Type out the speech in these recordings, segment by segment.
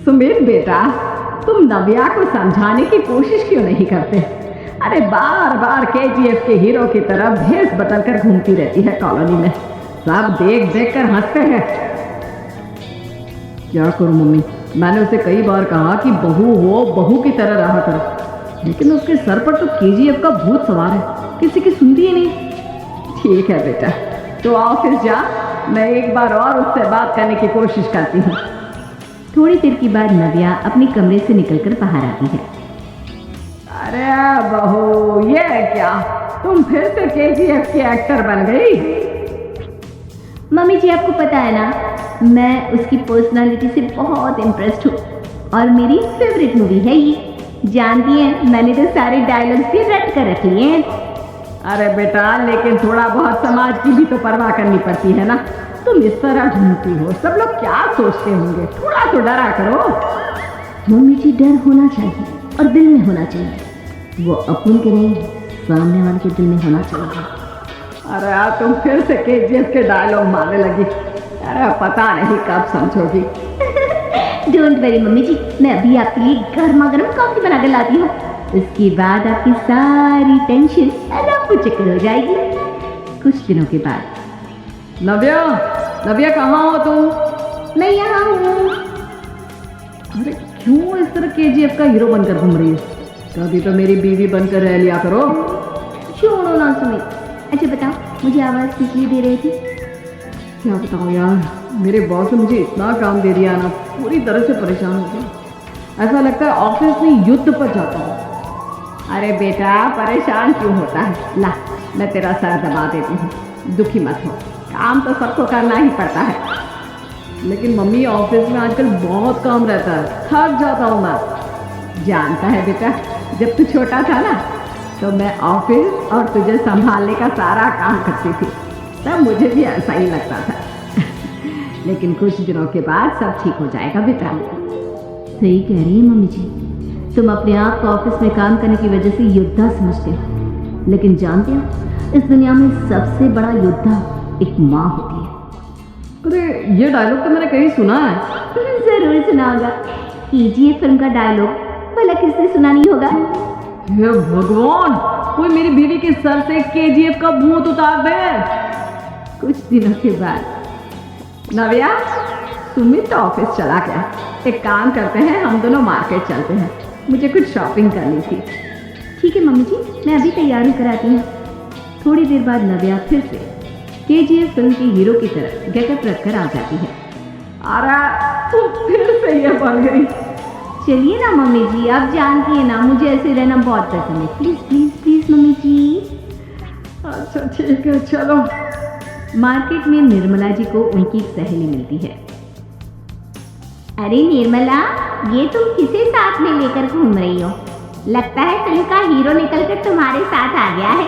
सुमित बेटा, तुम नव्या को समझाने की कोशिश क्यों नहीं करते? अरे बार बार केजीएफ के हीरो की तरह भेस बदल कर घूमती रहती है कॉलोनी में। सब देख देख कर हंसते हैं। क्या करूं मम्मी, मैंने उसे कई बार कहा कि बहू हो, बहू की तरह रहा करो, लेकिन उसके सर पर तो केजीएफ का भूत सवार है, किसी की सुनती ही नहीं। ठीक है बेटा, तो ऑफिस जा, मैं एक बार और उससे बात करने की कोशिश करती हूँ। थोड़ी देर के बाद नव्या अपने कमरे से निकलकर बाहर आती है। अरे बहू, ये क्या, तुम फिर से केजीएफ की एक्टर बन गई? मम्मी जी, आपको पता है ना, मैं उसकी पर्सनालिटी से बहुत इम्प्रेस्ड हूँ और मेरी फेवरेट मूवी है ये। जानती हैं, मैंने तो सारे डायलॉग्स भी रट कर रख लिए हैं। अरे बेटा, लेकिन थोड़ा बहुत समाज की भी तो परवाह करनी पड़ती है ना। तुम इस तरह ढूंढती हो, सब लोग क्या सोचते होंगे, थोड़ा तो डरा करो। मम्मी जी, डर होना चाहिए और दिल में होना चाहिए, वो अपन के नहीं, सामने वाले के दिल में होना चाहिए। अरे यार, तुम फिर से केजीएफ के डायलॉग मारने लगी। अरे पता नहीं कब समझोगी। डोंट वरी मम्मी जी, मैं अभी आपके लिए गर्मा गर्म कॉफी बना कर लाती हूँ। उसके बाद आपकी सारी टेंशन रफू चक्कर हो जाएगी। कुछ दिनों के बाद। नव्या, नव्या कहाँ हो तुम? मैं यहाँ हूँ। अरे क्यों इस तरह केजीएफ का हीरो बनकर घूम रही हो? कभी तो मेरी बीवी बनकर रह लिया करो। छोड़ो ना सुमित। अच्छा बताओ, मुझे आवाज़ किस लिए दे रही थी? क्या बताओ यार, मेरे बॉस ने मुझे इतना काम दे दिया ना, पूरी तरह से परेशान हो गया। ऐसा लगता है ऑफिस में युद्ध पर जाता हूँ। अरे बेटा, परेशान क्यों होता है? ला, मैं तेरा सर दबा देती हूँ, दुखी मत हो। काम तो सबको करना ही पड़ता है। लेकिन मम्मी, ऑफिस में आजकल बहुत काम रहता है, थक जाता हूँ मैं। जानता है बेटा, जब तू छोटा था ना, तो मैं ऑफिस और तुझे संभालने का सारा काम करती थी, तब मुझे भी ऐसा ही लगता था। लेकिन कुछ दिनों के बाद सब ठीक हो जाएगा बेटा। सही कह रही है मम्मी जी, तुम अपने आप को ऑफिस में काम करने की वजह से योद्धा समझते हो, लेकिन जानते हो, इस दुनिया में सबसे बड़ा योद्धा एक माँ होती है। अरे ये डायलॉग तो मैंने कहीं सुना है। जरूर सुना होगा, केजीएफ फिल्म का डायलॉग, भला किसने सुना नहीं होगा? हे भगवान, कोई मेरी बीवी के सर से केजीएफ का भूत उतार दे। कुछ दिनों के बाद। नव्या, सुमित तो ऑफिस चला गया। एक काम करते हैं, हम दोनों मार्केट चलते हैं, मुझे कुछ शॉपिंग करनी थी। ठीक है मम्मी जी, मैं अभी तैयारी कराती हूँ। थोड़ी देर बाद नव्या फिर से केजीएफ फिल्म के हीरो की तरह गेटअप रखकर आ जाती है। अरे तू फिर से ये बन गई। चलिए ना मम्मी जी, आप जानती है ना, मुझे ऐसे रहना बहुत पसंद है। प्लीज प्लीज प्लीज मम्मी जी। अच्छा ठीक है, चलो। मार्केट में निर्मला जी को उनकी सहेली मिलती है। अरे निर्मला, ये तुम किसे साथ में लेकर घूम रही हो? लगता है फिल्म का हीरो निकलकर तुम्हारे साथ आ गया है।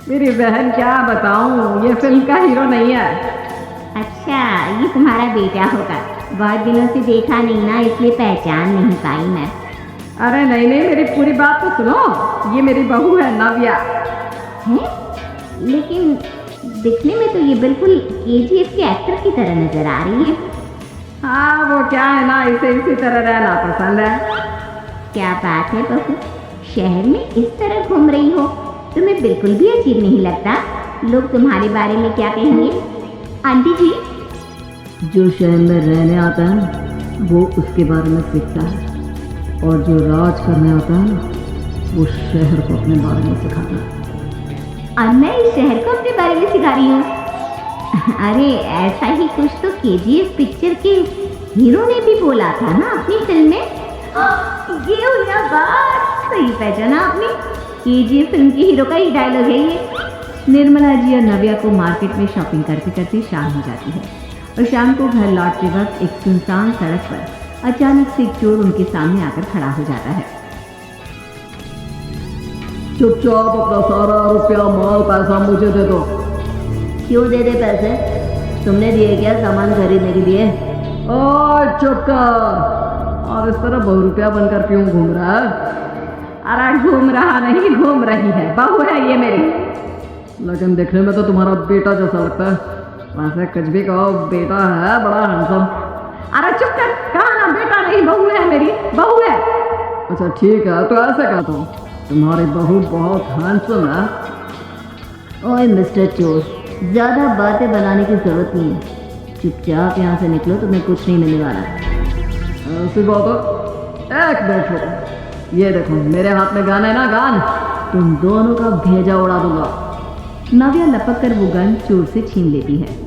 मेरी बहन, क्या बताऊं, ये फिल्म का हीरो नहीं है। अच्छा, ये तुम्हारा बेटा होगा। बहुत दिनों से देखा नहीं ना, इसलिए पहचान नहीं पाई मैं। अरे नहीं नहीं, मेरी पूरी बात तो सुनो। ये मेरी बहू है नव्या। है? लेकिन दिखने में तो ये बिल्कुल केजीएफ के एक्टर की तरह नजर आ रही है। हाँ, वो क्या है ना, इसे इसी तरह रहना पसंद है। क्या बात है बहू, शहर में इस तरह घूम रही हो, तुम्हें बिल्कुल भी अजीब नहीं लगता? लोग तुम्हारे बारे में क्या कहेंगे? आंटी जी, जो शहर में रहने आता है ना, वो उसके बारे में सीखता है, और जो राज करने आता है ना, वो शहर को अपने बारे में सिखाता है। और मैं इस शहर को अपने बारे में सिखा रही हूँ। अरे ऐसा ही कुछ तो केजीएफ पिक्चर के हीरो ने भी बोला था ना अपनी फिल्म में। ये हुई ना बात, सही पहचाना आपने, केजीएफ फिल्म के हीरो का ही डायलॉग है ये। निर्मला जी और नव्या को मार्केट में शॉपिंग करते करते शाम हो जाती है, और शाम को घर लौटते वक्त एक सुनसान सड़क पर अचानक से एक चोर उनके सामने आकर खड़ा हो जाता है। चुपचाप अपना सारा रुपया, माल, पैसा मुझे दे दो। क्यों दे दे पैसे? तुमने दिए क्या सामान खरीदने के लिए? ओए चुप कर, और इस तरह बहु रुपया बनकर क्यों घूम रहा है? अरे घूम रहा नहीं, घूम रही है, बहू है ये मेरी। लेकिन देखने में तो तुम्हारा बेटा जैसा लगता है। वैसे कुछ भी कहो, बेटा है बड़ा हैंडसम। अरे चुप कर, कहा ना बेटा नहीं बहू है, मेरी बहू है। अच्छा ठीक है, तो ऐसे कहता हूँ, तुम्हारी बहू बहुत हैंडसम है। ओए मिस्टर चोर, ज्यादा बातें बनाने की जरूरत नहीं है, चुपचाप यहाँ से निकलो, तुम्हें कुछ नहीं मिलने वाला। ऐसी बात है, एक मिनट रुको, ये देखो मेरे हाथ में गन है ना, गन, तुम दोनों का भेजा उड़ा दूंगा। नव्या लपक कर वो गन चोर से छीन लेती है।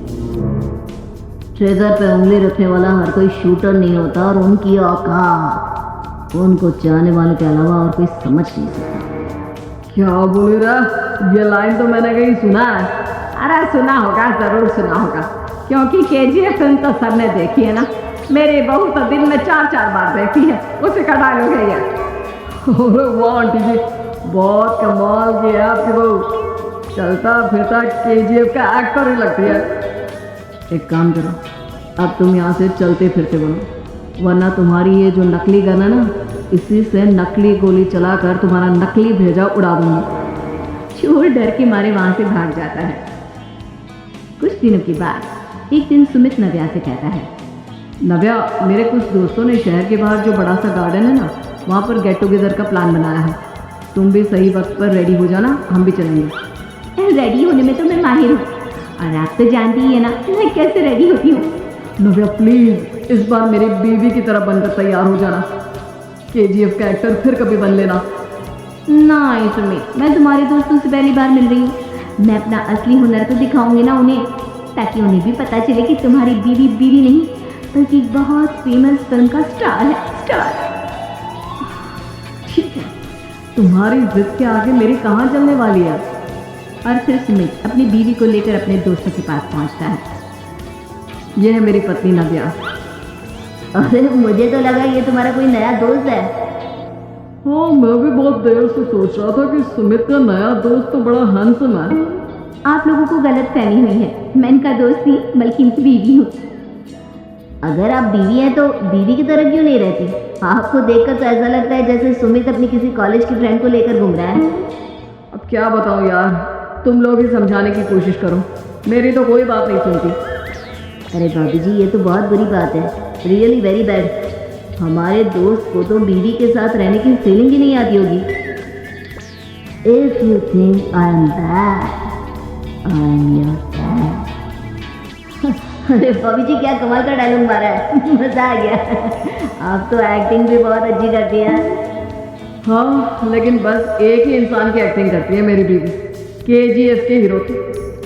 ट्रिगर पे उंगली रखने वाला हर कोई शूटर नहीं होता, और उनकी औकात उनको चाहने वाले के अलावा और कोई समझ नहीं सकता। क्या बोल रहा, ये लाइन तो मैंने कहीं सुना है। अरे सुना होगा, जरूर सुना होगा, क्योंकि केजीएफ फिल्म तो सबने देखी है ना। मेरी बहू तो दिन में 4-4 बार देखती है, उसी का डायलॉग है ये। अरे वाह आंटी जी, बहुत कमाल की है आपकी बहू, चलता फिरता केजीएफ का एक्टर ही लगती है। एक काम करो, अब तुम यहाँ से चलते फिरते बनो, वरना तुम्हारी ये जो नकली गन है ना, इसी से नकली गोली चलाकर तुम्हारा नकली भेजा उड़ा दूंगी। चोर डर के मारे वहां से भाग जाता है। कुछ दिनों के बाद एक दिन सुमित नव्या से कहता है, नव्या, मेरे कुछ दोस्तों ने शहर के बाहर जो बड़ा सा गार्डन है ना, वहाँ पर गेट टुगेदर का प्लान बनाया है। तुम भी सही वक्त पर रेडी हो जाना, हम भी चलेंगे। रेडी होने में तो मैं माहिर हूँ, और आप तो जानती ही है ना मैं कैसे रेडी होती हूँ। नव्या प्लीज इस बार मेरी बीवी की तरह बनकर तैयार हो जाना, केजीएफ का एक्टर फिर कभी बन लेना। नहीं सुमित, मैं तुम्हारे दोस्तों से पहली बार मिल रही हूँ, मैं अपना असली हुनर तो दिखाऊंगी ना उन्हें, ताकि उन्हें भी पता चले कि तुम्हारी बीवी बीवी नहीं बल्कि एक बहुत फेमस फिल्म का स्टार है, स्टार। ठीक है, तुम्हारी जिद के आगे मेरी कहाँ चलने वाली है। और फिर सुमित अपनी बीवी को लेकर अपने दोस्तों के पास पहुंचता है। यह है मेरी पत्नी नव्या। अरे मुझे तो लगा ये तुम्हारा कोई नया दोस्त है। हाँ, मैं भी बहुत देर से सोच रहा था कि सुमित का नया दोस्त तो बड़ा हैंडसम है। आप लोगों को गलत फहमी हुई है, मैं इनका दोस्त नहीं बल्कि इनकी बीवी हूँ। अगर आप बीवी हैं तो बीवी की तरह क्यों नहीं रहती? आपको देखकर तो ऐसा लगता है जैसे सुमित अपनी किसी कॉलेज की फ्रेंड को लेकर घूम रहा है। अब क्या बताऊँ यार, तुम लोग ही समझाने की कोशिश करो, मेरी तो कोई बात नहीं सुनती। अरे भाभी जी, ये तो बहुत बुरी बात है, रियली वेरी बैड। हमारे दोस्त को तो बीवी के साथ रहने की फीलिंग ही नहीं आती होगी। If you think I am bad, I am your dad. अरे भाभी जी, क्या कमाल का डायलॉग मारा है, मजा आ गया। आप तो एक्टिंग भी बहुत अच्छी करती हैं। हाँ, लेकिन बस एक ही इंसान की एक्टिंग करती है मेरी बीवी, केजीएफ के हीरो की,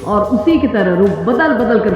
और उसी की तरह रूप बदल बदल कर